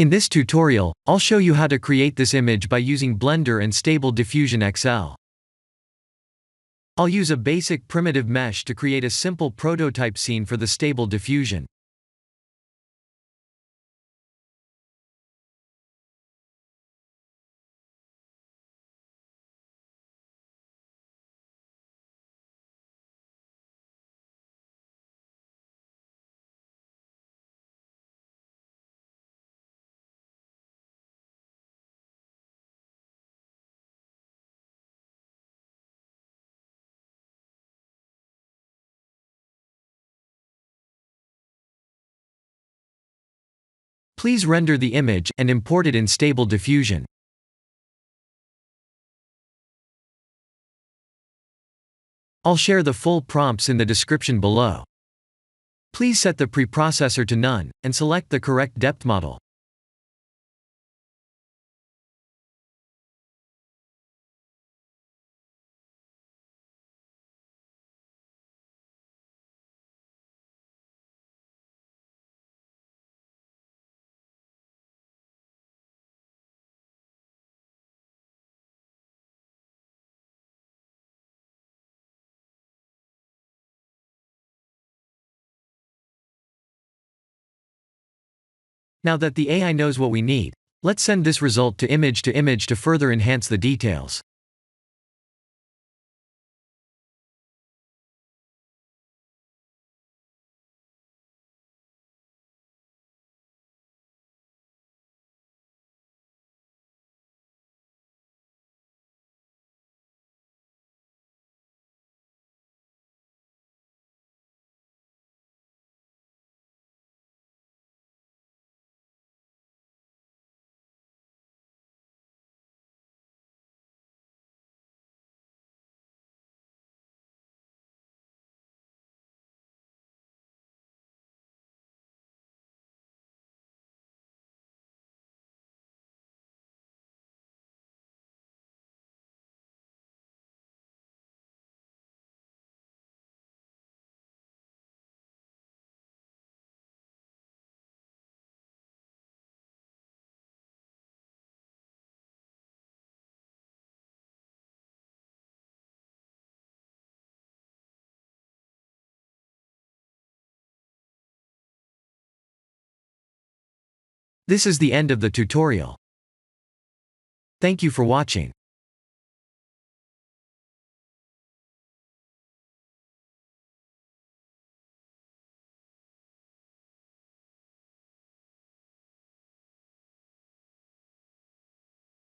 In this tutorial, I'll show you how to create this image by using Blender and Stable Diffusion XL. I'll use a basic primitive mesh to create a simple prototype scene for the Stable Diffusion. Please render the image and import it in Stable Diffusion. I'll share the full prompts in the description below. Please set the preprocessor to none, and select the correct depth model. Now that the AI knows what we need, let's send this result to image to further enhance the details. This is the end of the tutorial. Thank you for watching.